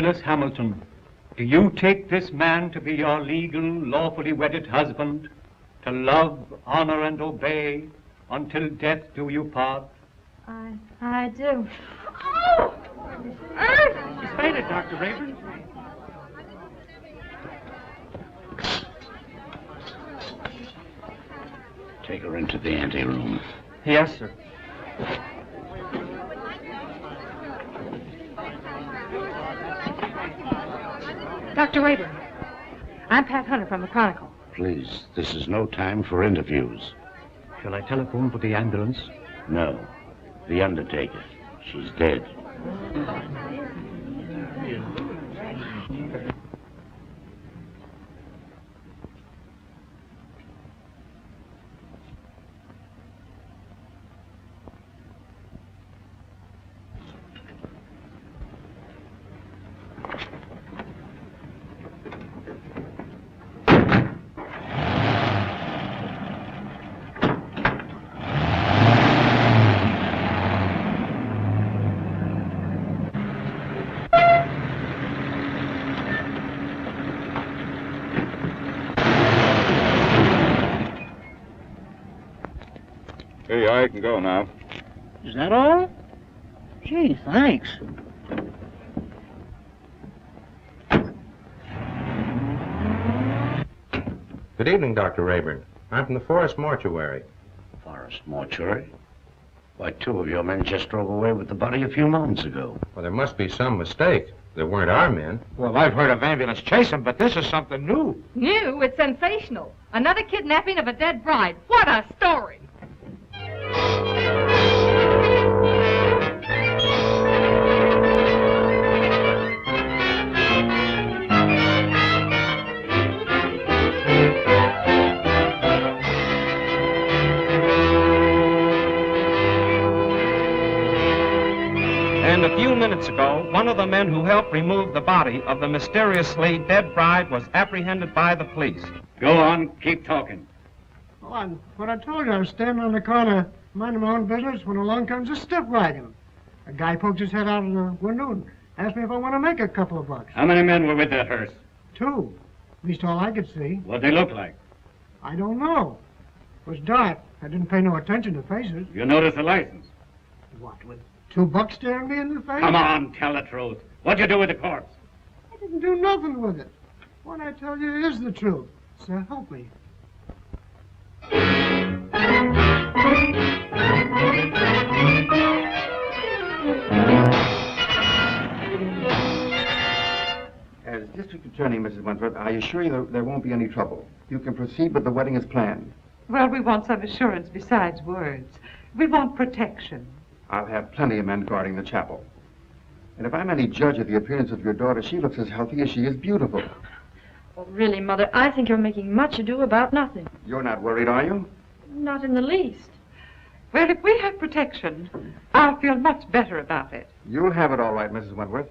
Silas Hamilton, do you take this man to be your legal, lawfully wedded husband, to love, honor, and obey, until death do you part? I do. Oh! She's fainted, Dr. Rayburn. Take her into the anteroom. Yes, sir. Dr. Rayburn, I'm Pat Hunter from the Chronicle. Please, this is no time for interviews. Shall I telephone for the ambulance? No. The undertaker. She's dead. Hey, I can go now. Is that all? Gee, thanks. Good evening, Dr. Rayburn. I'm from the Forest Mortuary. Forest Mortuary? Why, two of your men just drove away with the body a few moments ago. Well, there must be some mistake. They weren't our men. Well, I've heard of ambulance chasing, but this is something new. New? It's sensational. Another kidnapping of a dead bride. What a story! And a few minutes ago, one of the men who helped remove the body of the mysteriously dead bride was apprehended by the police. Go on, keep talking. Oh, what I told you, I was standing on the corner, minding my own business, when along comes a stiff riding. A guy poked his head out of the window and asked me if I want to make a couple of bucks. How many men were with that hearse? 2. At least all I could see. What'd they look like? I don't know. It was dark. I didn't pay no attention to faces. You notice the license? What, with $2 staring me in the face? Come on, tell the truth. What'd you do with the corpse? I didn't do nothing with it. What I tell you is the truth. So help me. As District Attorney, Mrs. Wentworth, I assure you there won't be any trouble. You can proceed with the wedding as planned. Well, we want some assurance besides words. We want protection. I'll have plenty of men guarding the chapel. And if I'm any judge of the appearance of your daughter, she looks as healthy as she is beautiful. Well, really, Mother, I think you're making much ado about nothing. You're not worried, are you? Not in the least. Well, if we have protection, I'll feel much better about it. You'll have it all right, Mrs. Wentworth.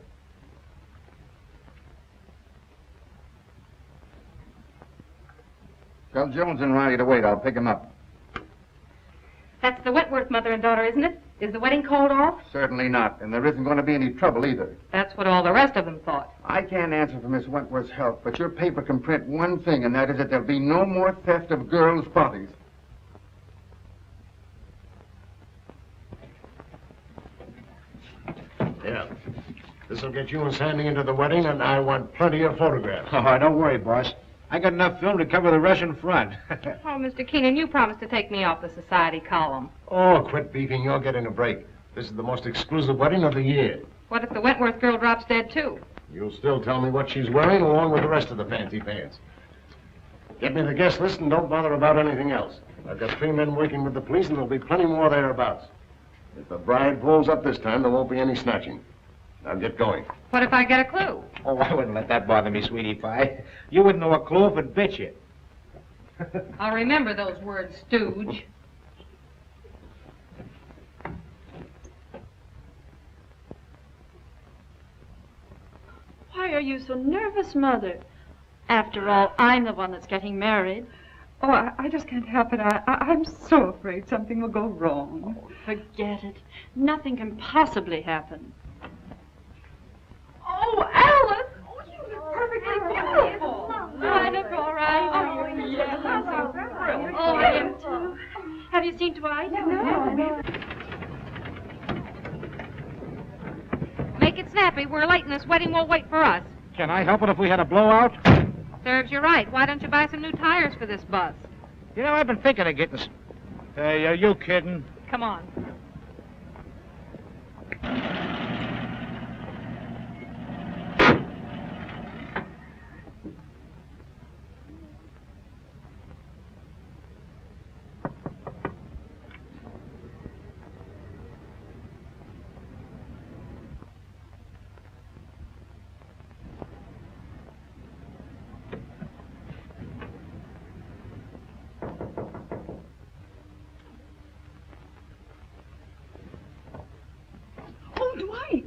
Tell Jones and Riley to wait. I'll pick him up. That's the Wentworth mother and daughter, isn't it? Is the wedding called off? Certainly not. And there isn't going to be any trouble either. That's what all the rest of them thought. I can't answer for Miss Wentworth's health, but your paper can print one thing, and that is that there'll be no more theft of girls' bodies. Yeah. This'll get you and Sandy into the wedding, and I want plenty of photographs. Oh, don't worry, boss. I got enough film to cover the Russian front. Oh, Mr. Keenan, you promised to take me off the society column. Oh, quit beefing. You're getting a break. This is the most exclusive wedding of the year. What if the Wentworth girl drops dead, too? You'll still tell me what she's wearing, along with the rest of the fancy pants. Get me the guest list and don't bother about anything else. I've got 3 men working with the police, and there'll be plenty more thereabouts. If the bride pulls up this time, there won't be any snatching. Now get going. What if I get a clue? Oh, I wouldn't let that bother me, sweetie pie. You wouldn't know a clue if it bit you. I'll remember those words, stooge. Why are you so nervous, Mother? After all, I'm the one that's getting married. Oh, I just can't help it. I'm so afraid something will go wrong. Oh, forget it. Nothing can possibly happen. Oh, Alan! talking, Dwight? No. Make it snappy. We're late and this wedding won't wait for us. Can I help it if we had a blowout? Serves you right. Why don't you buy some new tires for this bus? You know, I've been thinking of getting... Hey, are you kidding? Come on.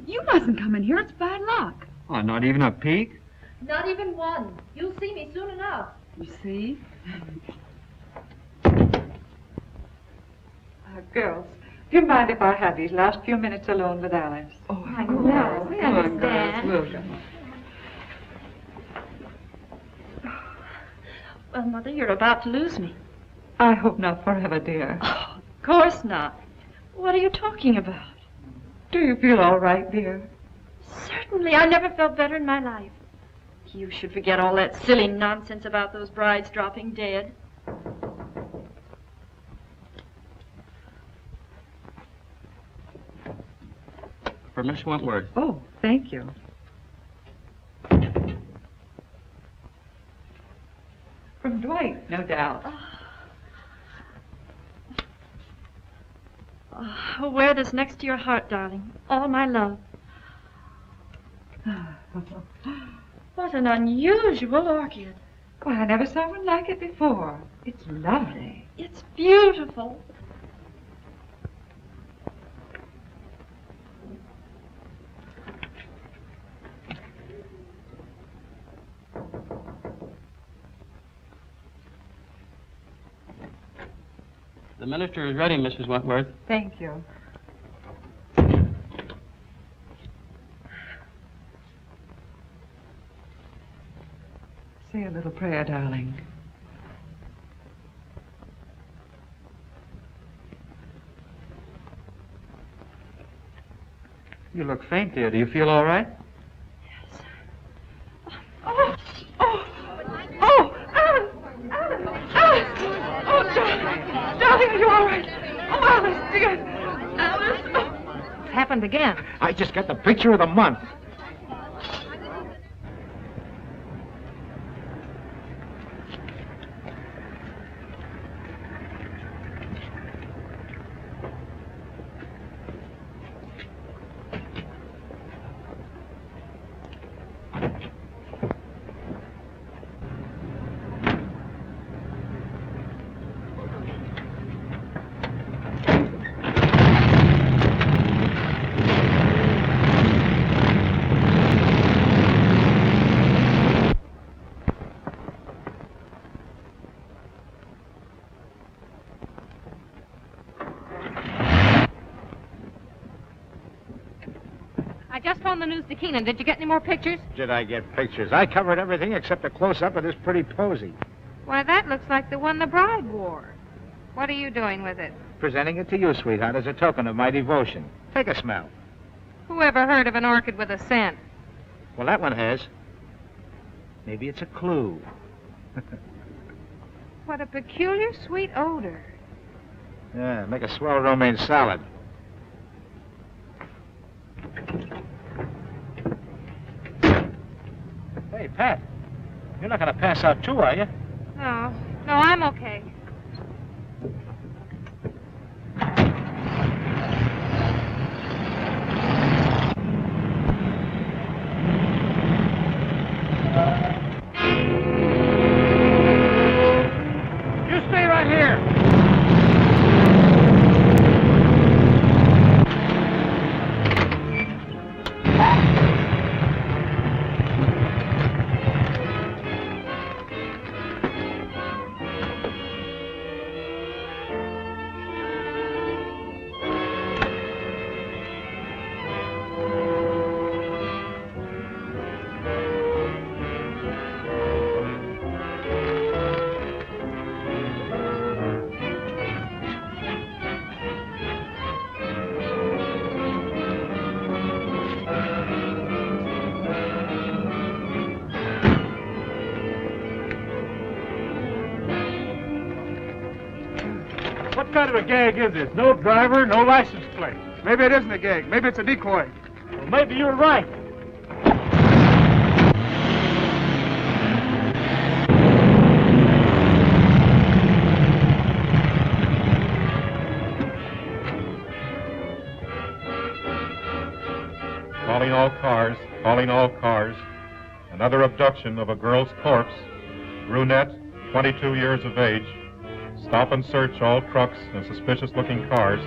You mustn't come in here. It's bad luck. Oh, not even a peek? Not even one. You'll see me soon enough. You see? Girls, do you mind if I have these last few minutes alone with Alice? Oh, I know. We understand. Well, Mother, you're about to lose me. I hope not forever, dear. Oh, of course not. What are you talking about? Do you feel all right, dear? Certainly. I never felt better in my life. You should forget all that silly nonsense about those brides dropping dead. For Miss Wentworth. Oh, thank you. From Dwight, no doubt. Oh, wear this next to your heart, darling. All my love. What an unusual orchid. Why, I never saw one like it before. It's lovely. It's beautiful. The minister is ready, Mrs. Wentworth. Thank you. Say a little prayer, darling. You look faint, dear. Do you feel all right? Yes. Oh, Alice! Alice! Oh, darling, are you all right? Oh, Alice, dear. Alice. Oh. It's happened again. I just got the picture of the month. I just phoned the news to Keenan. Did you get any more pictures? Did I get pictures? I covered everything except a close-up of this pretty posy. Why, that looks like the one the bride wore. What are you doing with it? Presenting it to you, sweetheart, as a token of my devotion. Take a smell. Who ever heard of an orchid with a scent? Well, that one has. Maybe it's a clue. What a peculiar sweet odor. Yeah, make a swell romaine salad. Hey, Pat, you're not going to pass out too, are you? No, I'm okay. You stay right here. What kind of a gag is this? No driver, no license plate. Maybe it isn't a gag. Maybe it's a decoy. Well, maybe you're right. Calling all cars, calling all cars. Another abduction of a girl's corpse. Brunette, 22 years of age. Stop and search all trucks and suspicious-looking cars.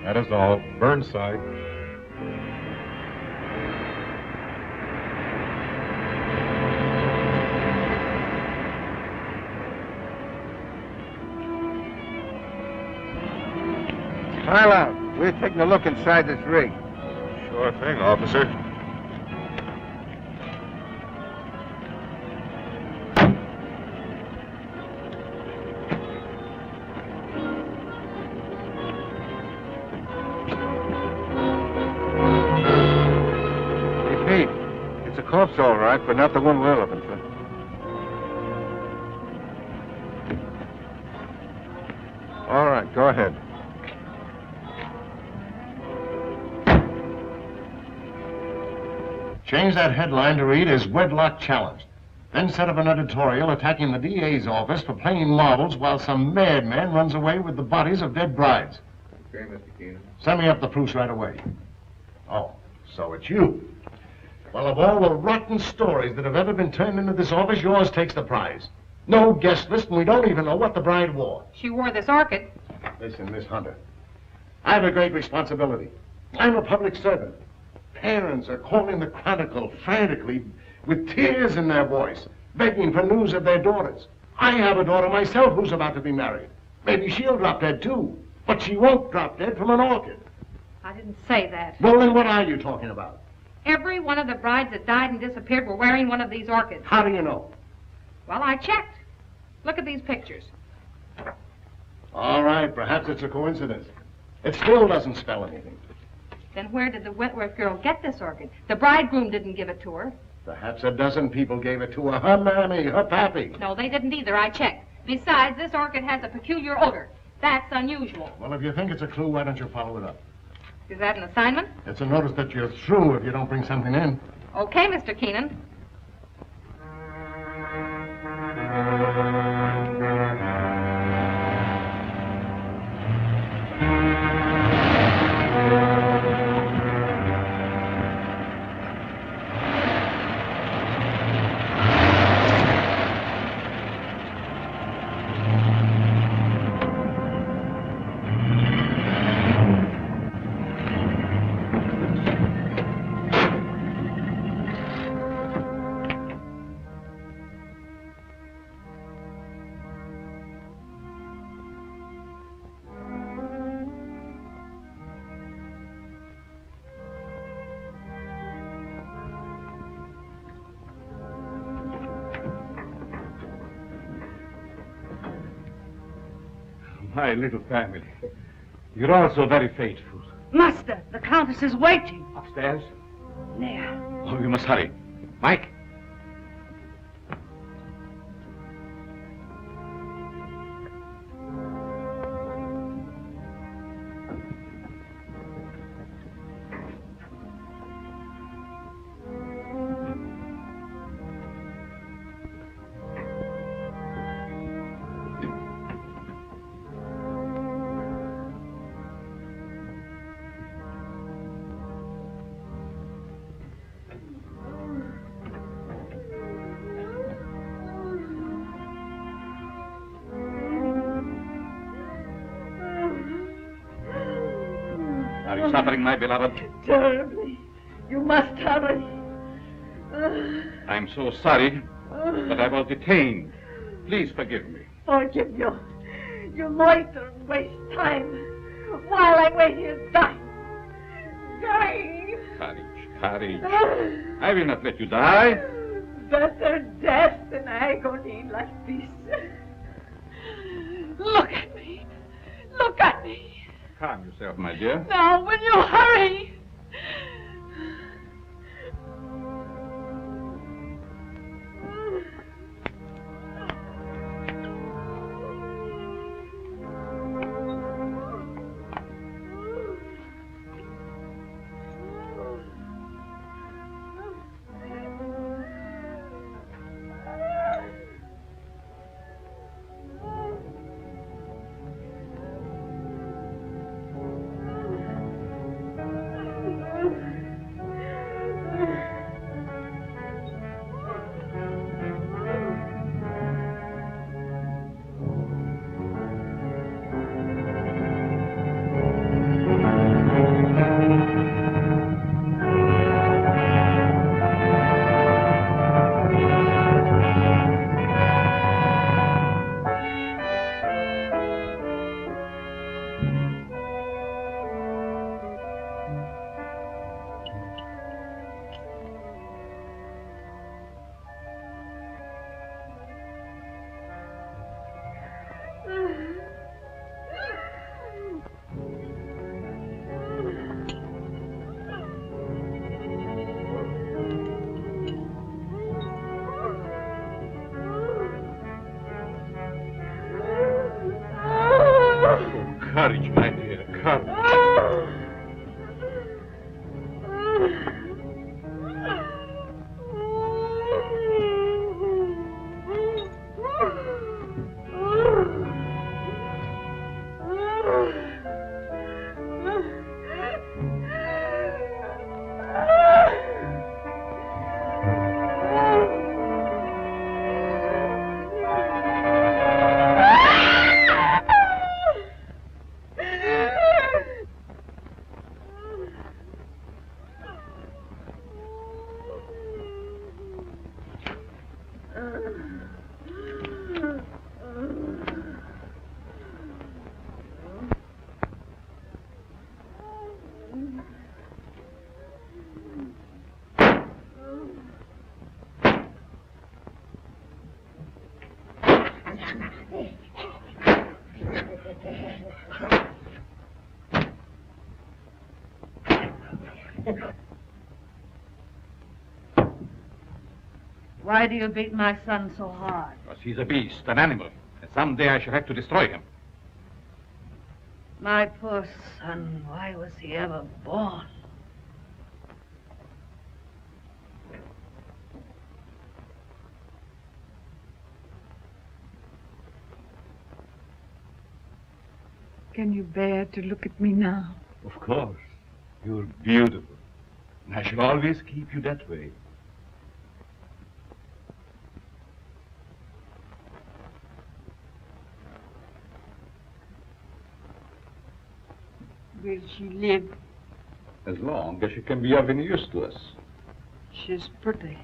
That is all. Burnside. Pile out. We're taking a look inside this rig. Sure thing, officer. Corpse, all right, but not the one we're looking for. All right, go ahead. Change that headline to read as Wedlock Challenged. Then set up an editorial attacking the DA's office for playing marbles while some madman runs away with the bodies of dead brides. Okay, Mr. Keenan. Send me up the proofs right away. Oh, so it's you. Well, of all the rotten stories that have ever been turned into this office, yours takes the prize. No guest list, and we don't even know what the bride wore. She wore this orchid. Listen, Miss Hunter, I have a great responsibility. I'm a public servant. Parents are calling the Chronicle frantically with tears in their voice, begging for news of their daughters. I have a daughter myself who's about to be married. Maybe she'll drop dead, too. But she won't drop dead from an orchid. I didn't say that. Well, then what are you talking about? Every one of the brides that died and disappeared were wearing one of these orchids. How do you know? Well, I checked. Look at these pictures. All right, perhaps it's a coincidence. It still doesn't spell anything. Then where did the Wentworth girl get this orchid? The bridegroom didn't give it to her. Perhaps a dozen people gave it to her. Her mammy, her pappy. No, they didn't either. I checked. Besides, this orchid has a peculiar odor. That's unusual. Well, if you think it's a clue, why don't you follow it up? Is that an assignment? It's a notice that you're through if you don't bring something in. Okay, Mr. Keenan. My little family. You're all so very faithful. Master, the Countess is waiting. Upstairs? There. Oh, we must hurry. Mike? Are you suffering, my beloved? Terribly. You must hurry. I'm so sorry, but I was detained. Please forgive me. Forgive you. You loiter and waste time while I wait here dying. Dying. Courage. I will not let you die. Better death than agony like this. Look at me. Look at me. Calm yourself, my dear. Now, will you hurry? Why do you beat my son so hard? Because he's a beast, an animal. And someday I shall have to destroy him. My poor son, why was he ever born? Can you bear to look at me now? Of course. You're beautiful. And I shall always keep you that way. Will she live? As long as she can be of any use to us. She's pretty.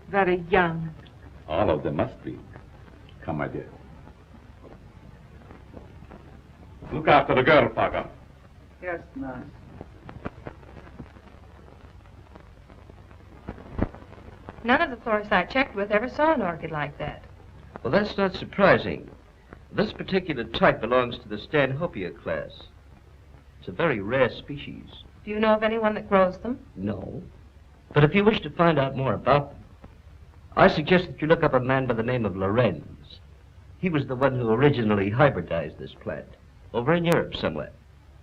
Very young. All of them must be. Come, my dear. Look after the girl, Paga. Yes, ma'am. None of the florists I checked with ever saw an orchid like that. Well, that's not surprising. This particular type belongs to the Stanhopea class. It's a very rare species. Do you know of anyone that grows them? No. But if you wish to find out more about them, I suggest that you look up a man by the name of Lorenz. He was the one who originally hybridized this plant, over in Europe somewhere.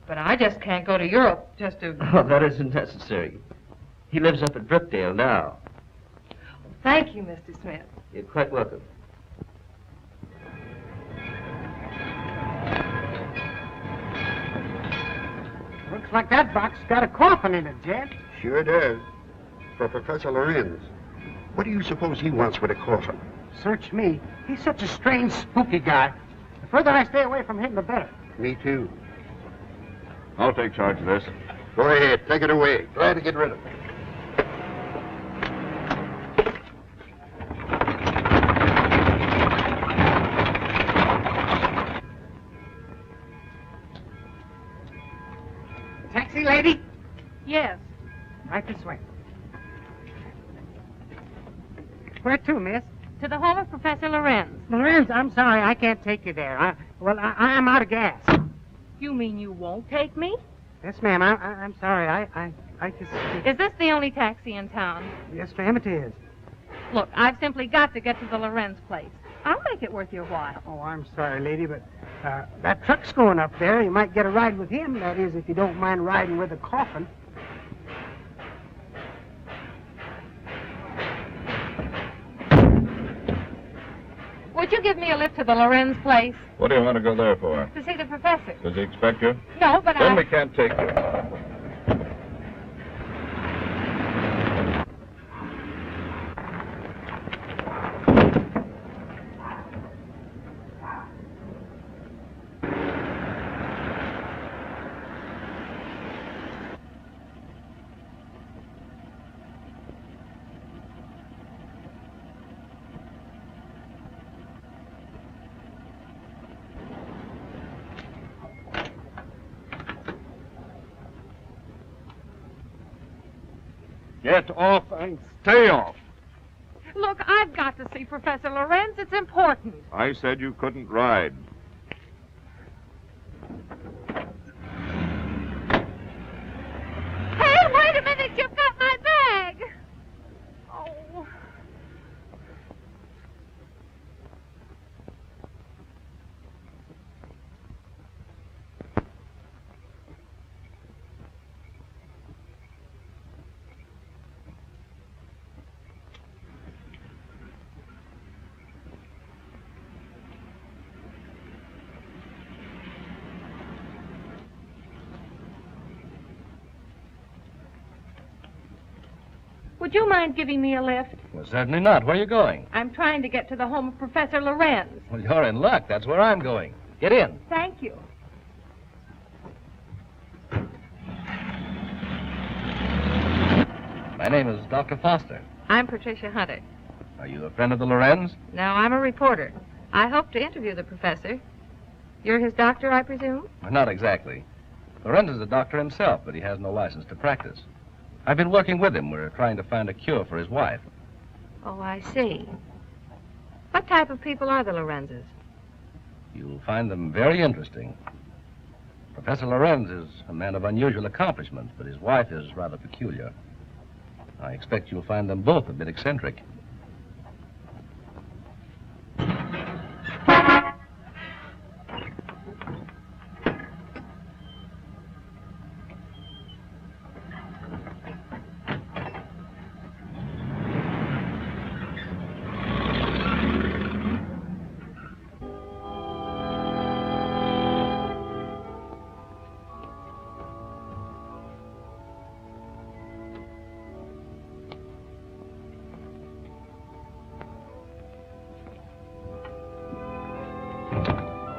But I just can't go to Europe just to... Oh, that isn't necessary. He lives up at Brookdale now. Thank you, Mr. Smith. You're quite welcome. Looks like that box got a coffin in it, Jed. Sure does. For Professor Lorenz. What do you suppose he wants with a coffin? Search me. He's such a strange, spooky guy. The further I stay away from him, the better. Me too. I'll take charge of this. Go ahead, take it away. Glad to get rid of it. Taxi, lady? Yes. Right this way. Where to, miss? To the home of Professor Lorenz. Lorenz, I'm sorry, I can't take you there. I'm out of gas. You mean you won't take me? Yes, ma'am, I'm sorry. I just... Is this the only taxi in town? Yes, ma'am, it is. Look, I've simply got to get to the Lorenz place. I'll make it worth your while. Oh, I'm sorry, lady, but that truck's going up there. You might get a ride with him, that is, if you don't mind riding with a coffin. Would you give me a lift to the Lorenz place? What do you want to go there for? To see the professor. Does he expect you? No, but Then we can't take you. Get off and stay off. Look, I've got to see Professor Lorenz. It's important. I said you couldn't ride. Hey, wait a minute. You've got my bag. Oh. Would you mind giving me a lift? Well, certainly not. Where are you going? I'm trying to get to the home of Professor Lorenz. Well, you're in luck. That's where I'm going. Get in. Thank you. My name is Dr. Foster. I'm Patricia Hunter. Are you a friend of the Lorenz? No, I'm a reporter. I hope to interview the professor. You're his doctor, I presume? Well, not exactly. Lorenz is a doctor himself, but he has no license to practice. I've been working with him. We're trying to find a cure for his wife. Oh, I see. What type of people are the Lorenzes? You'll find them very interesting. Professor Lorenz is a man of unusual accomplishments, but his wife is rather peculiar. I expect you'll find them both a bit eccentric.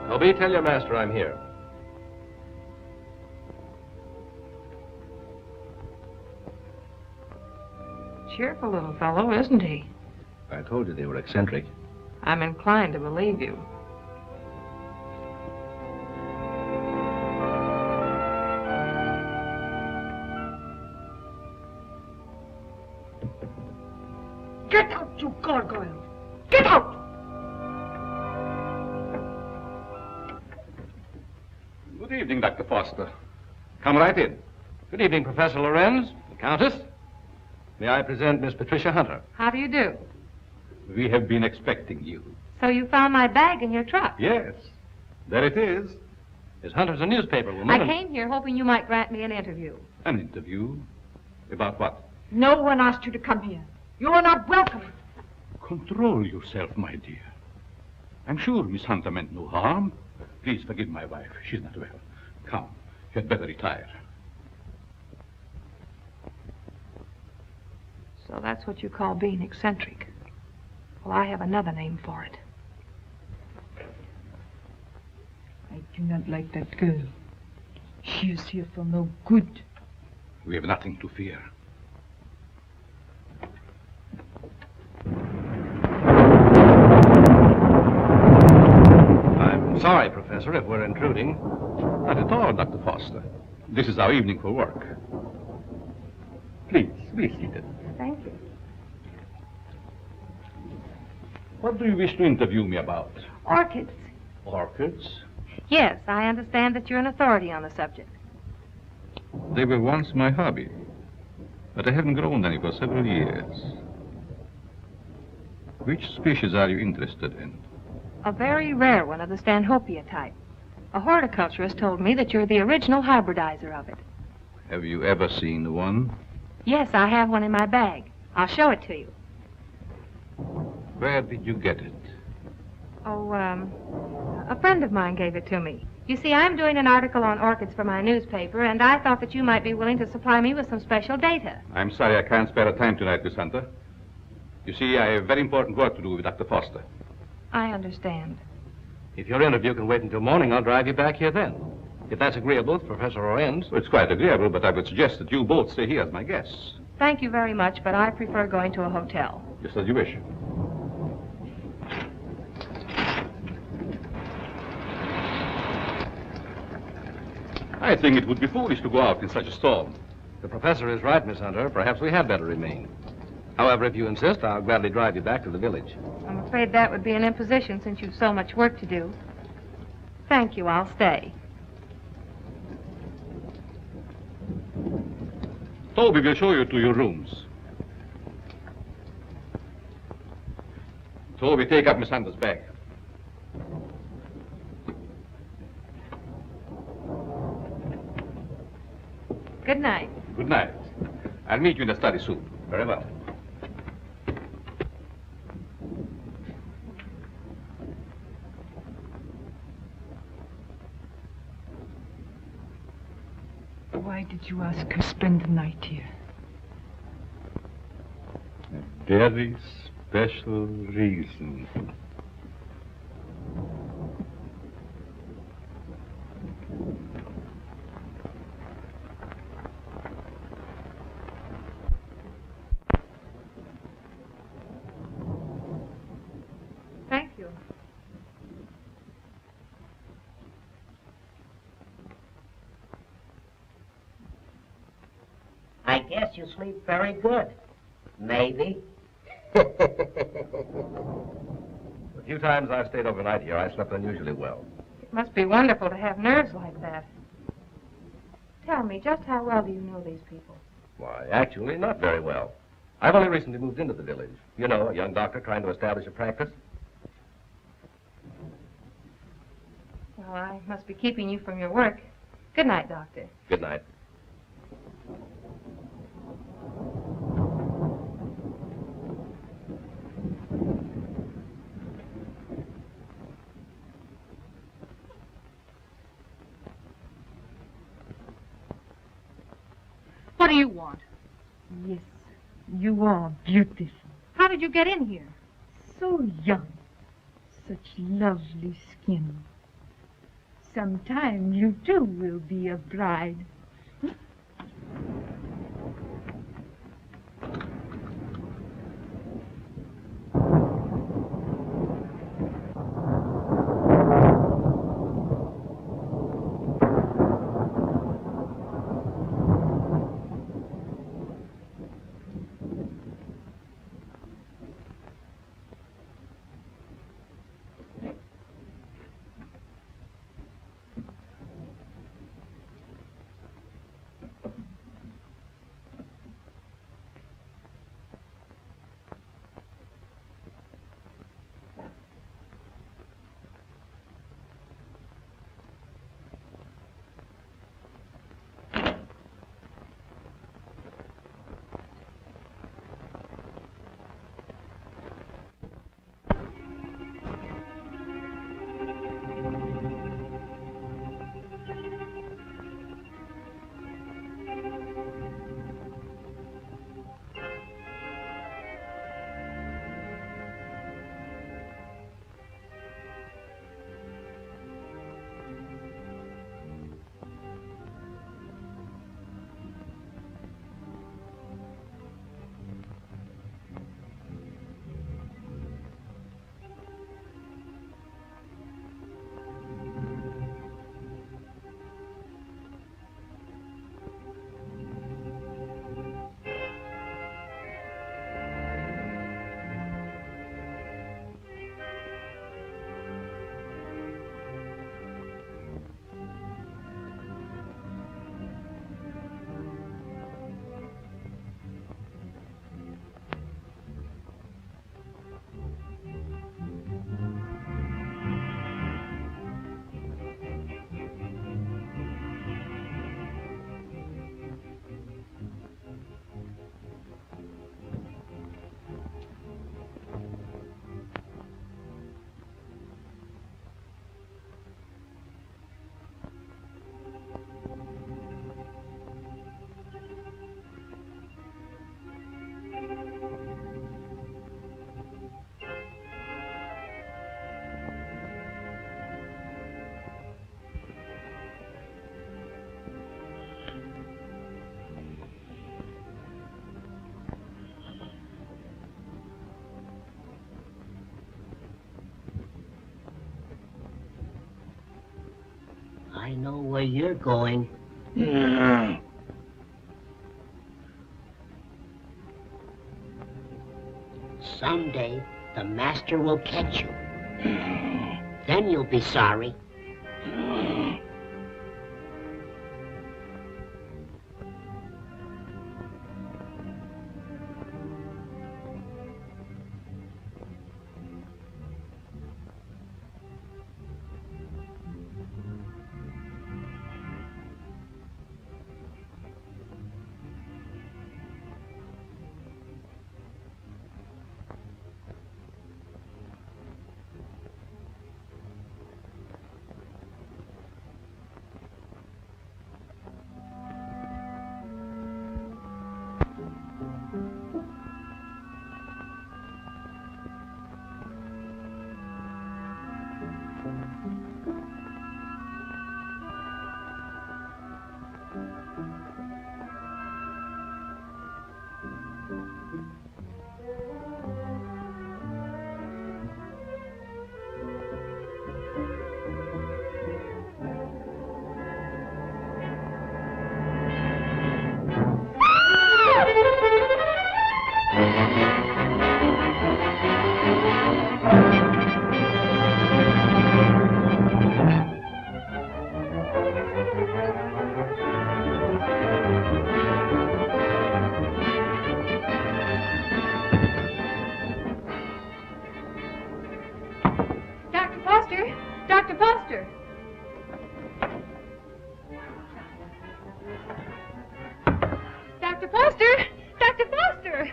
Toby, tell your master I'm here. Cheerful little fellow, isn't he? I told you they were eccentric. I'm inclined to believe you. Get out, you gargoyle! Get out! Good evening, Dr. Foster. Come right in. Good evening, Professor Lorenz, the Countess. May I present Miss Patricia Hunter? How do you do? We have been expecting you. So you found my bag in your truck? Yes. There it is. Miss Hunter's a newspaper woman. I came here hoping you might grant me an interview. An interview? About what? No one asked you to come here. You are not welcome. Control yourself, my dear. I'm sure Miss Hunter meant no harm. Please forgive my wife. She's not well. Come, you had better retire. So that's what you call being eccentric. Well, I have another name for it. I do not like that girl. She is here for no good. We have nothing to fear. I'm sorry, Professor, if we're intruding. Not at all, Dr. Foster. This is our evening for work. Please, be seated. Thank you. What do you wish to interview me about? Orchids. Orchids? Yes, I understand that you're an authority on the subject. They were once my hobby, but I haven't grown any for several years. Which species are you interested in? A very rare one of the Stanhopea type. A horticulturist told me that you're the original hybridizer of it. Have you ever seen one? Yes, I have one in my bag. I'll show it to you. Where did you get it? Oh, a friend of mine gave it to me. You see, I'm doing an article on orchids for my newspaper, and I thought that you might be willing to supply me with some special data. I'm sorry I can't spare a time tonight, Miss Hunter. You see, I have very important work to do with Dr. Foster. I understand. If your interview can wait until morning, I'll drive you back here then. If that's agreeable with Professor Lorenz. Well, it's quite agreeable, but I would suggest that you both stay here as my guests. Thank you very much, but I prefer going to a hotel. Just as you wish. I think it would be foolish to go out in such a storm. The professor is right, Miss Hunter. Perhaps we had better remain. However, if you insist, I'll gladly drive you back to the village. I'm afraid that would be an imposition since you've so much work to do. Thank you, I'll stay. Toby will show you to your rooms. Toby, take up Miss Hunter's bag. Good night. Good night. I'll meet you in the study soon. Very well. Why did you ask her to spend the night here? A very special reason. guess you sleep very good. Maybe. The few times I've stayed overnight here, I slept unusually well. It must be wonderful to have nerves like that. Tell me, just how well do you know these people? Why, actually, not very well. I've only recently moved into the village. You know, a young doctor trying to establish a practice. Well, I must be keeping you from your work. Good night, Doctor. Good night. What do you want? Yes, you are beautiful. How did you get in here? So young. Such lovely skin. Sometime you too will be a bride. I know where you're going. Someday, the master will catch you. Then you'll be sorry. Dr. Foster. Dr. Foster! Dr. Foster!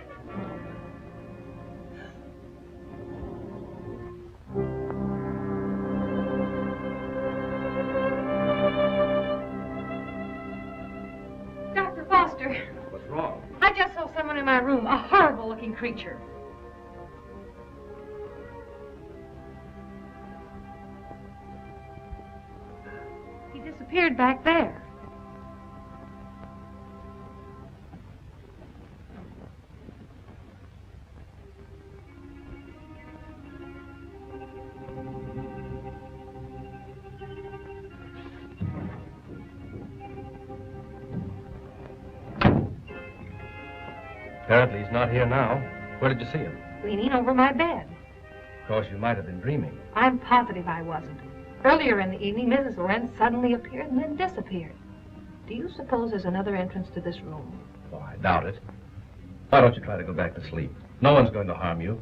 Dr. Foster. What's wrong? I just saw someone in my room, a horrible-looking creature. He disappeared back there. Apparently he's not here now. Where did you see him? Leaning over my bed. Of course, you might have been dreaming. I'm positive I wasn't. Earlier in the evening, Mrs. Lorenz suddenly appeared and then disappeared. Do you suppose there's another entrance to this room? Oh, I doubt it. Why don't you try to go back to sleep? No one's going to harm you.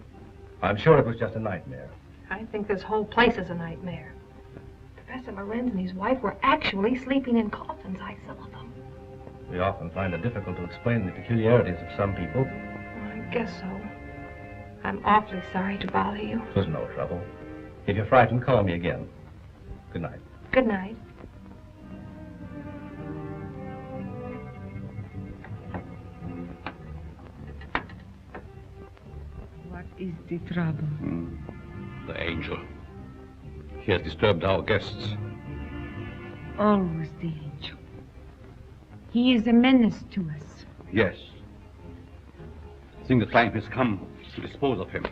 I'm sure it was just a nightmare. I think this whole place is a nightmare. Professor Lorenz and his wife were actually sleeping in coffins, I saw them. We often find it difficult to explain the peculiarities of some people. I guess so. I'm awfully sorry to bother you. It was no trouble. If you're frightened, call me again. Good night. Good night. What is the trouble? The angel. He has disturbed our guests. Always the angel. He is a menace to us. Yes. I think the time has come to dispose of him.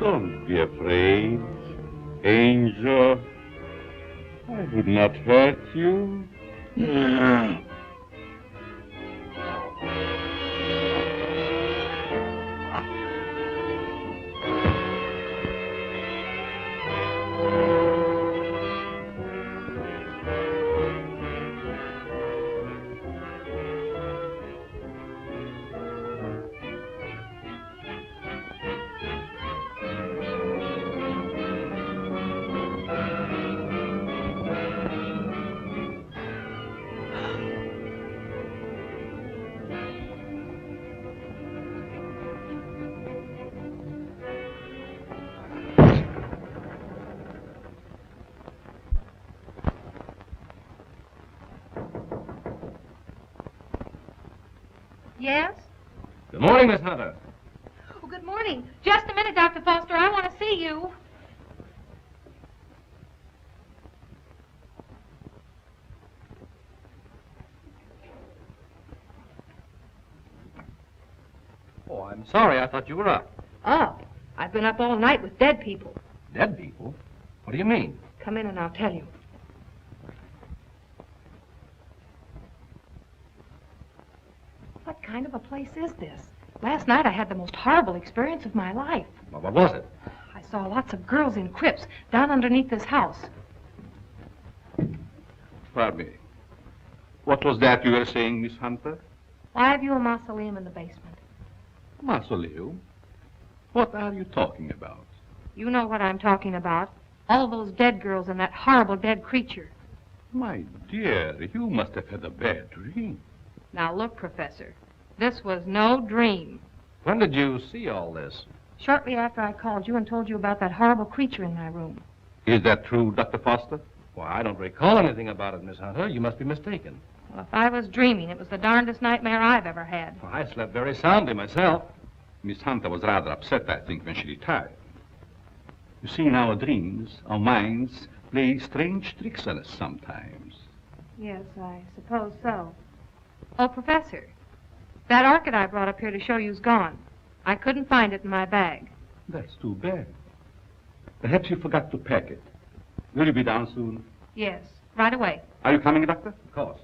Don't be afraid, Angel. I would not hurt you. Yes? Good morning, Miss Hunter. Oh, good morning. Just a minute, Dr. Foster. I want to see you. Oh, I'm sorry. I thought you were up. Oh, I've been up all night with dead people. Dead people? What do you mean? Come in and I'll tell you. What kind of a place is this? Last night I had the most horrible experience of my life. Well, what was it? I saw lots of girls in crypts down underneath this house. Harvey, what was that you were saying, Miss Hunter? Why have you a mausoleum in the basement? Mausoleum? What are you talking about? You know what I'm talking about. All those dead girls and that horrible dead creature. My dear, you must have had a bad dream. Now look, Professor, this was no dream. When did you see all this? Shortly after I called you and told you about that horrible creature in my room. Is that true, Dr. Foster? Well, I don't recall anything about it, Miss Hunter. You must be mistaken. Well, if I was dreaming, it was the darndest nightmare I've ever had. Well, I slept very soundly myself. Miss Hunter was rather upset, I think, when she retired. You see, in our dreams, our minds play strange tricks on us sometimes. Yes, I suppose so. Oh, Professor, that orchid I brought up here to show you's gone. I couldn't find it in my bag. That's too bad. Perhaps you forgot to pack it. Will you be down soon? Yes, right away. Are you coming, Doctor? Of course.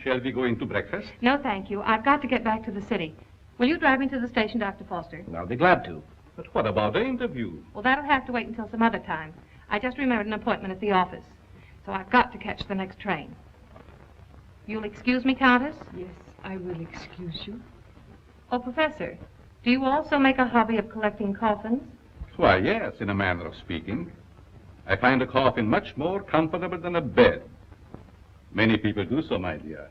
Shall we go into breakfast? No, thank you. I've got to get back to the city. Will you drive me to the station, Dr. Foster? I'll be glad to. But what about the interview? Well, that'll have to wait until some other time. I just remembered an appointment at the office. So I've got to catch the next train. You'll excuse me, Countess? Yes, I will excuse you. Oh, Professor, do you also make a hobby of collecting coffins? Why, yes, in a manner of speaking. I find a coffin much more comfortable than a bed. Many people do so, my dear.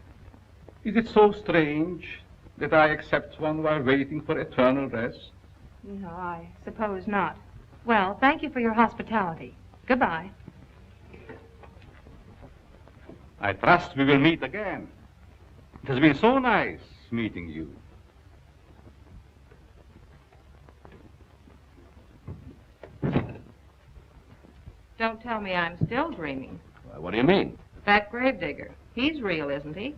Is it so strange that I accept one while waiting for eternal rest? No, I suppose not. Well, thank you for your hospitality. Goodbye. I trust we will meet again. It has been so nice meeting you. Don't tell me I'm still dreaming. What do you mean? That gravedigger. He's real, isn't he?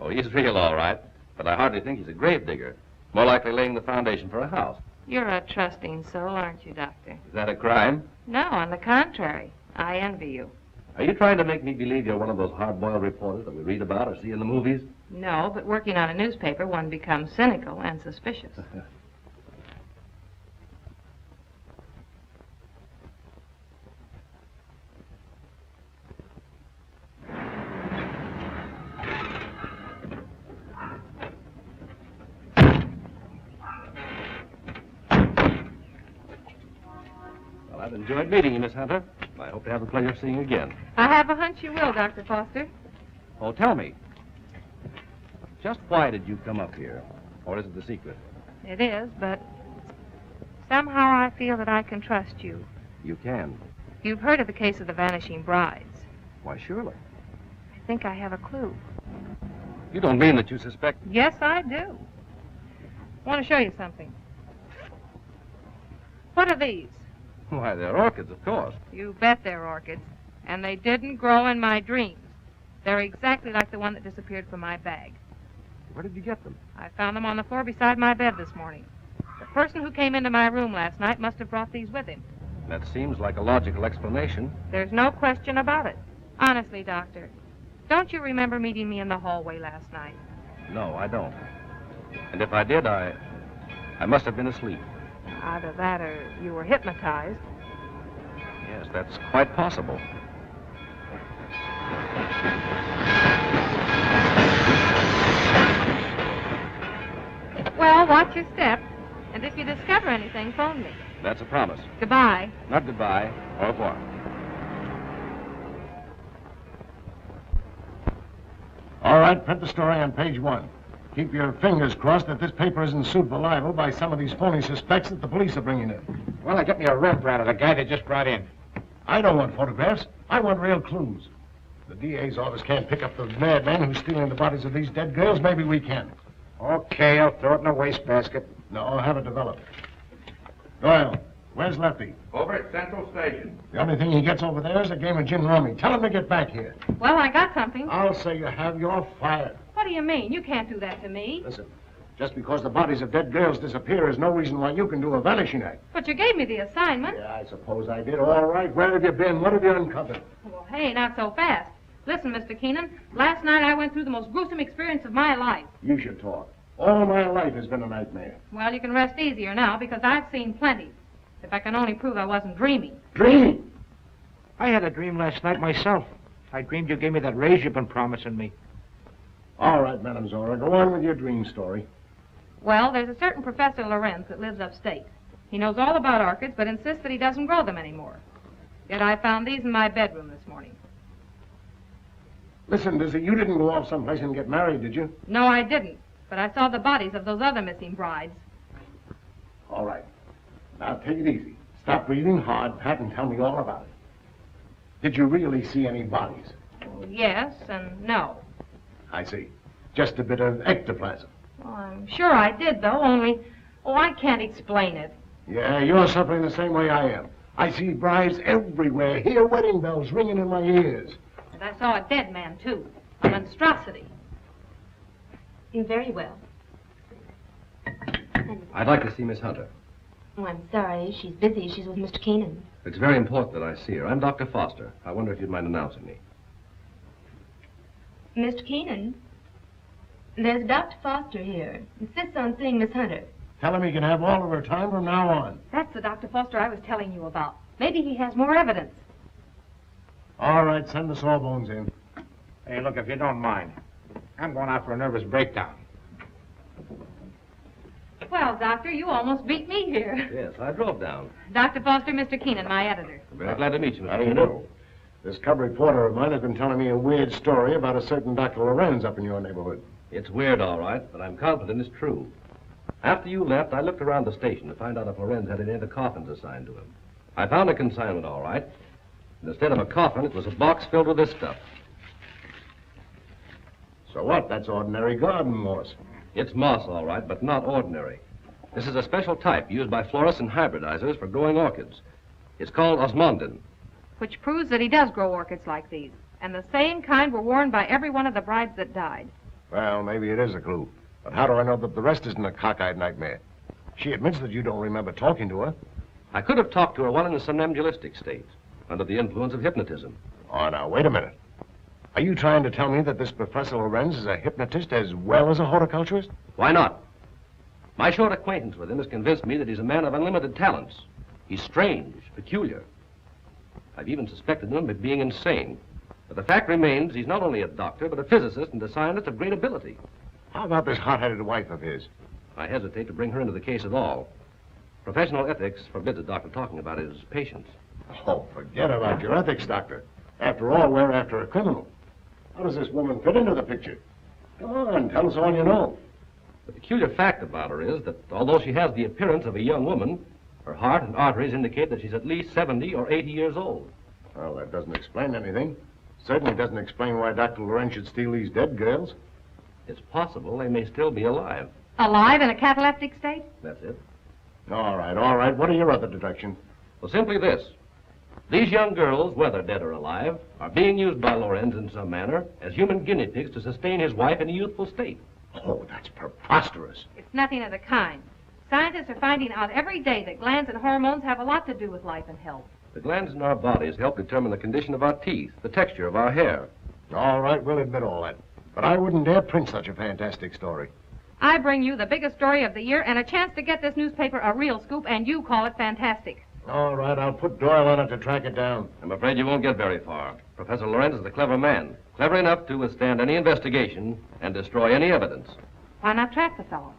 Oh, he's real, all right. But I hardly think he's a gravedigger. More likely laying the foundation for a house. You're a trusting soul, aren't you, Doctor? Is that a crime? No, on the contrary. I envy you. Are you trying to make me believe you're one of those hard-boiled reporters that we read about or see in the movies? No, but working on a newspaper, one becomes cynical and suspicious. Well, I've enjoyed meeting you, Miss Hunter. I hope to have the pleasure of seeing you again. I have a hunch you will, Dr. Foster. Oh, tell me. Just why did you come up here? Or is it the secret? It is, but somehow I feel that I can trust you. You can. You've heard of the case of the vanishing brides. Why, surely. I think I have a clue. You don't mean that you suspect... Yes, I do. I want to show you something. What are these? Why, they're orchids, of course. You bet they're orchids. And they didn't grow in my dreams. They're exactly like the one that disappeared from my bag. Where did you get them? I found them on the floor beside my bed this morning. The person who came into my room last night must have brought these with him. That seems like a logical explanation. There's no question about it. Honestly, Doctor, don't you remember meeting me in the hallway last night? No, I don't. And if I did, I must have been asleep. Either that or you were hypnotized. Yes, that's quite possible. Well, watch your step. And if you discover anything, phone me. That's a promise. Goodbye. Not goodbye. Au revoir. All right, print the story on page 1. Keep your fingers crossed that this paper isn't sued for libel by some of these phony suspects that the police are bringing in. Well, I got me a Rembrandt of the guy they just brought in. I don't want photographs. I want real clues. The DA's office can't pick up the madman who's stealing the bodies of these dead girls. Maybe we can. Okay, I'll throw it in a wastebasket. No, I'll have it developed. Doyle, where's Lefty? Over at Central Station. The only thing he gets over there is a game of gin rummy. Tell him to get back here. Well, I got something. I'll say you have. You're fired. What do you mean? You can't do that to me. Listen, just because the bodies of dead girls disappear is no reason why you can do a vanishing act. But you gave me the assignment. Yeah, I suppose I did. All right, where have you been? What have you uncovered? Well, hey, not so fast. Listen, Mr. Keenan, last night I went through the most gruesome experience of my life. You should talk. All my life has been a nightmare. Well, you can rest easier now because I've seen plenty. If I can only prove I wasn't dreaming. Dreaming? I had a dream last night myself. I dreamed you gave me that raise you've been promising me. All right, Madame Zora, go on with your dream story. Well, there's a certain Professor Lorenz that lives upstate. He knows all about orchids, but insists that he doesn't grow them anymore. Yet I found these in my bedroom this morning. Listen, Dizzy, you didn't go off someplace and get married, did you? No, I didn't. But I saw the bodies of those other missing brides. All right. Now, take it easy. Stop breathing hard, Pat, and tell me all about it. Did you really see any bodies? Yes and no. I see. Just a bit of ectoplasm. Well, I'm sure I did, though, only... Oh, I can't explain it. Yeah, you're suffering the same way I am. I see brides everywhere. Hear wedding bells ringing in my ears. And I saw a dead man, too. A monstrosity. Very well. I'd like to see Miss Hunter. Oh, I'm sorry. She's busy. She's with Mr. Keenan. It's very important that I see her. I'm Dr. Foster. I wonder if you'd mind announcing me. Mr. Keenan, there's Dr. Foster here. Insists on seeing Miss Hunter. Tell him he can have all of her time from now on. That's the Dr. Foster I was telling you about. Maybe he has more evidence. All right, send the sawbones in. Hey, look, if you don't mind, I'm going out for a nervous breakdown. Well, Doctor, you almost beat me here. Yes, I drove down. Dr. Foster, Mr. Keenan, my editor. I'm very glad to meet you, Mr. How do you know? This cub reporter of mine has been telling me a weird story about a certain Dr. Lorenz up in your neighborhood. It's weird, all right, but I'm confident it's true. After you left, I looked around the station to find out if Lorenz had any of the coffins assigned to him. I found a consignment, all right. Instead of a coffin, it was a box filled with this stuff. So what? That's ordinary garden moss. It's moss, all right, but not ordinary. This is a special type used by florists and hybridizers for growing orchids. It's called osmondin. Which proves that he does grow orchids like these. And the same kind were worn by every one of the brides that died. Well, maybe it is a clue. But how do I know that the rest isn't a cockeyed nightmare? She admits that you don't remember talking to her. I could have talked to her while in a somnambulistic state, under the influence of hypnotism. Oh, now, wait a minute. Are you trying to tell me that this Professor Lorenz is a hypnotist as well as a horticulturist? Why not? My short acquaintance with him has convinced me that he's a man of unlimited talents. He's strange, peculiar. I've even suspected him of being insane. But the fact remains he's not only a doctor, but a physicist and a scientist of great ability. How about this hot-headed wife of his? I hesitate to bring her into the case at all. Professional ethics forbids a doctor talking about his patients. Oh, forget about your ethics, Doctor. After all, we're after a criminal. How does this woman fit into the picture? Come on, tell us all you know. The peculiar fact about her is that although she has the appearance of a young woman, her heart and arteries indicate that she's at least 70 or 80 years old. Well, that doesn't explain anything. Certainly doesn't explain why Dr. Lorenz should steal these dead girls. It's possible they may still be alive. Alive in a cataleptic state? That's it. All right. What are your other deductions? Well, simply this. These young girls, whether dead or alive, are being used by Lorenz in some manner as human guinea pigs to sustain his wife in a youthful state. Oh, that's preposterous. It's nothing of the kind. Scientists are finding out every day that glands and hormones have a lot to do with life and health. The glands in our bodies help determine the condition of our teeth, the texture of our hair. All right, we'll admit all that. But I wouldn't dare print such a fantastic story. I bring you the biggest story of the year and a chance to get this newspaper a real scoop, and you call it fantastic. All right, I'll put Doyle on it to track it down. I'm afraid you won't get very far. Professor Lorenz is a clever man, clever enough to withstand any investigation and destroy any evidence. Why not trap the fellow?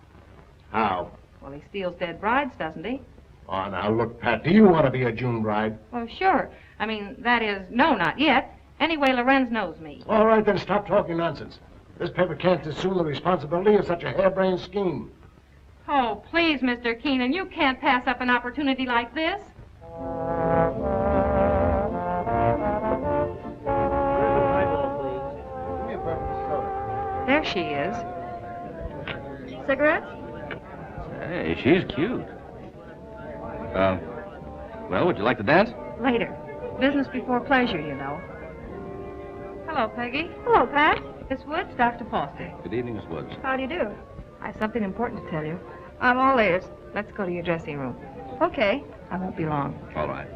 How? Well, he steals dead brides, doesn't he? Oh, now, look, Pat, do you want to be a June bride? Well, sure. I mean, that is, no, not yet. Anyway, Lorenz knows me. All right, then stop talking nonsense. This paper can't assume the responsibility of such a harebrained scheme. Oh, please, Mr. Keenan, you can't pass up an opportunity like this. There she is. Cigarettes? Hey, she's cute. Well, would you like to dance? Later. Business before pleasure, you know. Hello, Peggy. Hello, Pat. Miss Woods, Dr. Foster. Good evening, Miss Woods. How do you do? I have something important to tell you. I'm all ears. Let's go to your dressing room. Okay. I won't be long. All right.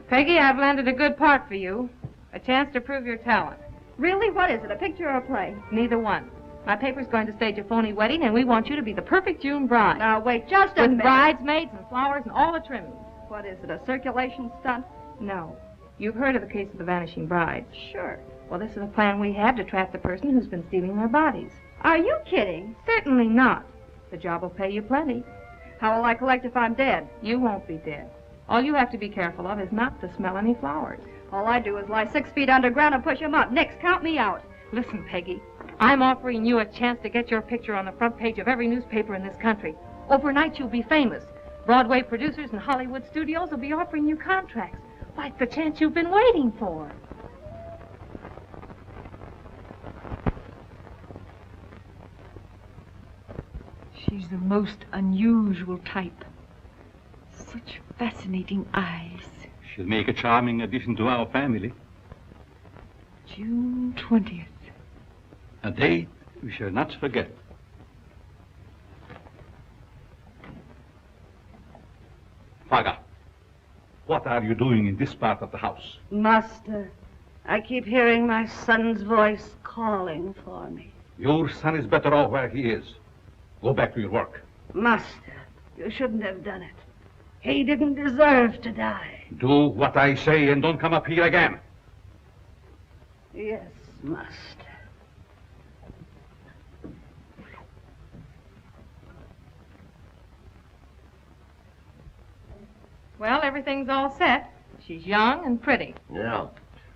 Peggy, I've landed a good part for you. A chance to prove your talent. Really? What is it, a picture or a play? Neither one. My paper's going to stage a phony wedding, and we want you to be the perfect June bride. Now, wait just a minute. With bridesmaids and flowers and all the trimmings. What is it, a circulation stunt? No. You've heard of the case of the vanishing brides. Sure. Well, this is a plan we have to trap the person who's been stealing their bodies. Are you kidding? Certainly not. The job will pay you plenty. How will I collect if I'm dead? You won't be dead. All you have to be careful of is not to smell any flowers. All I do is lie 6 feet underground and push them up. Nix, count me out. Listen, Peggy. I'm offering you a chance to get your picture on the front page of every newspaper in this country. Overnight, you'll be famous. Broadway producers and Hollywood studios will be offering you contracts. Why, it's the chance you've been waiting for. She's the most unusual type. Such fascinating eyes. She'll make a charming addition to our family. June 20th. A date we shall not forget. Faga, what are you doing in this part of the house? Master, I keep hearing my son's voice calling for me. Your son is better off where he is. Go back to your work. Master, you shouldn't have done it. He didn't deserve to die. Do what I say and don't come up here again. Yes, master. Well, everything's all set. She's young and pretty. Yeah.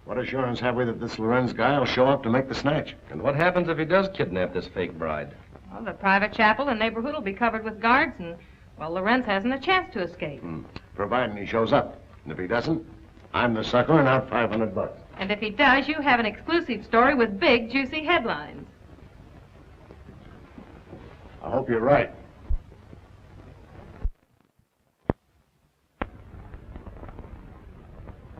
What assurance have we that this Lorenz guy will show up to make the snatch? And what happens if he does kidnap this fake bride? Well, the private chapel and neighborhood will be covered with guards, and, well, Lorenz hasn't a chance to escape. Providing he shows up. And if he doesn't, I'm the sucker and out $500. And if he does, you have an exclusive story with big, juicy headlines. I hope you're right.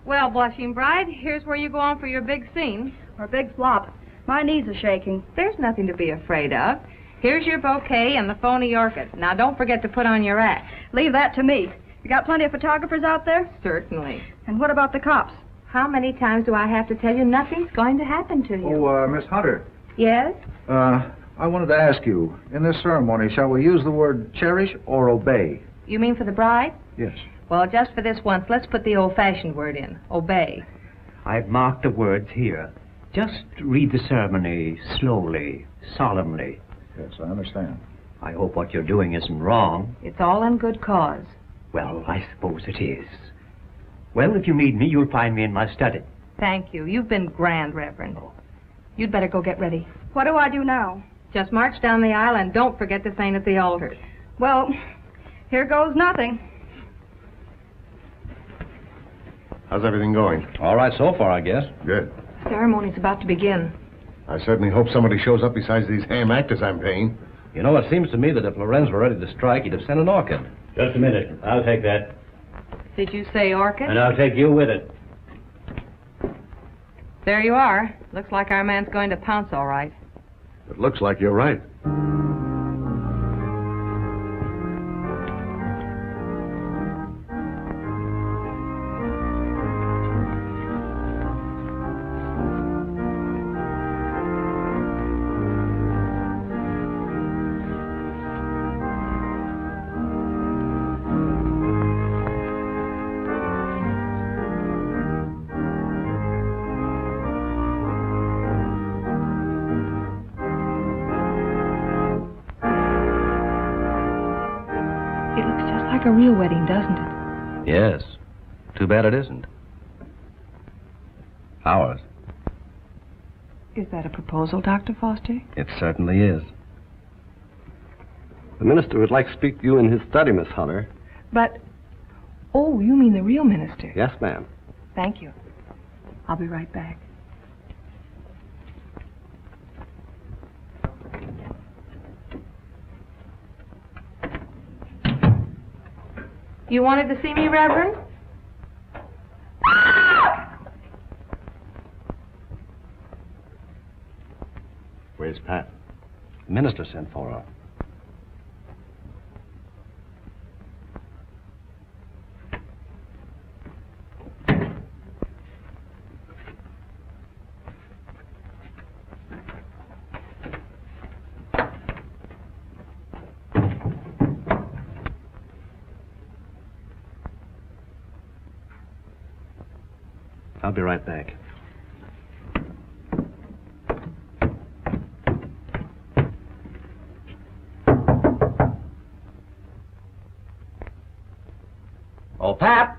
Well, blushing bride, here's where you go on for your big scene. Or big flop. My knees are shaking. There's nothing to be afraid of. Here's your bouquet and the phony orchid. Now, don't forget to put on your act. Leave that to me. You got plenty of photographers out there? Certainly. And what about the cops? How many times do I have to tell you nothing's going to happen to you? Oh, Miss Hunter. Yes? I wanted to ask you, in this ceremony, shall we use the word cherish or obey? You mean for the bride? Yes. Well, just for this once, let's put the old-fashioned word in. Obey. I've marked the words here. Just read the ceremony slowly, solemnly. Yes, I understand. I hope what you're doing isn't wrong. It's all in good cause. Well, I suppose it is. Well, if you need me, you'll find me in my study. Thank you. You've been grand, Reverend. You'd better go get ready. What do I do now? Just march down the aisle and don't forget to faint at the altar. Well, here goes nothing. How's everything going? All right so far, I guess. Good. Ceremony's about to begin. I certainly hope somebody shows up besides these ham actors I'm paying. You know, it seems to me that if Lorenz were ready to strike, he'd have sent an orchid. Just a minute. I'll take that. Did you say orchid? And I'll take you with it. There you are. Looks like our man's going to pounce all right. It looks like you're right. A real wedding, doesn't it? Yes. Too bad it isn't. Ours. Is that a proposal, Dr. Foster? It certainly is. The minister would like to speak to you in his study, Miss Hunter. But, oh, you mean the real minister? Yes, ma'am. Thank you. I'll be right back. You wanted to see me, Reverend? Where's Pat? The minister sent for her. I'll be right back. Oh, Pat!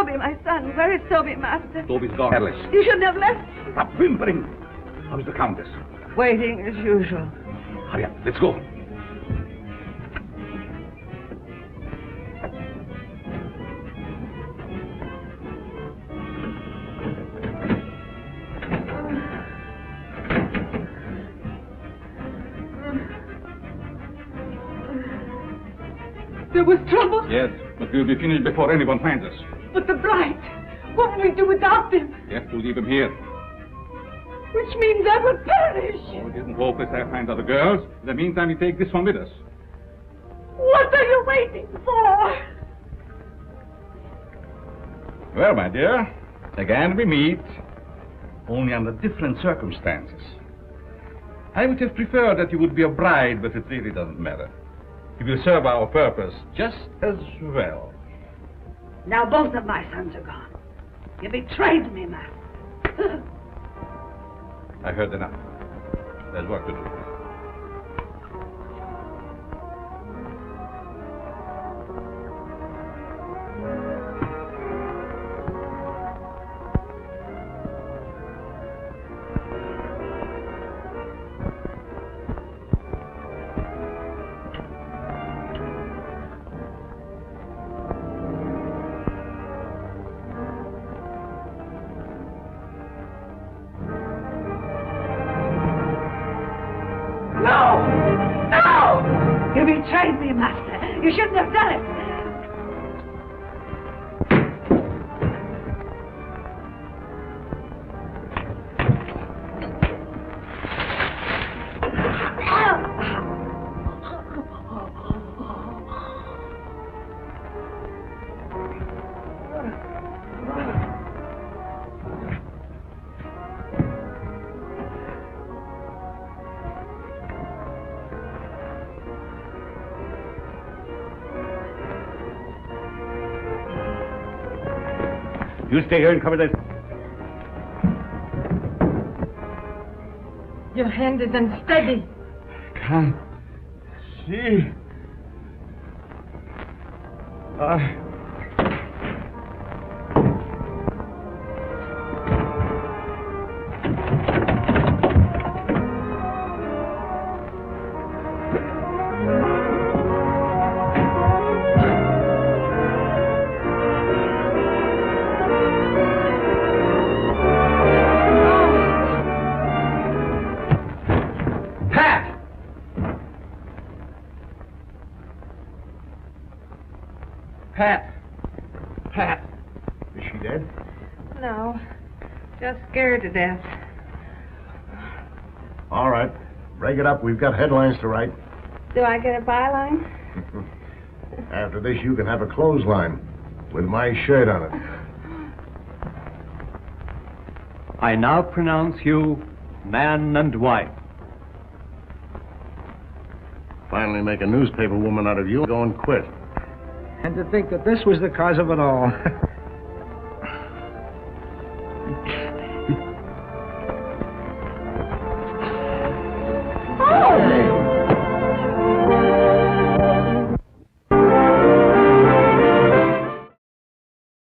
Toby, my son? Where is Toby, Master? Toby's gone. Alice, You shouldn't have left. Stop whimpering. How's the Countess? Waiting as usual. Hurry up, let's go. There was trouble? Yes, but we'll be finished before anyone finds us. But the blight, what will we do without them? We have to leave him here. Which means I will perish. Oh, it isn't hopeless I find other girls. In the meantime, we take this one with us. What are you waiting for? Well, my dear, again we meet, only under different circumstances. I would have preferred that you would be a bride, but it really doesn't matter. You will serve our purpose just as well. Now both of my sons are gone. You betrayed me, Master. I heard enough. There's work to do. You betrayed me, Master. You shouldn't have done it. You stay here and cover this. Your hand is unsteady. Can't see. Pat. Is she dead? No, just scared to death. All right. Break it up. We've got headlines to write. Do I get a byline? After this, you can have a clothesline with my shirt on it. I now pronounce you man and wife. Finally make a newspaper woman out of you. Go and quit. And to think that this was the cause of it all.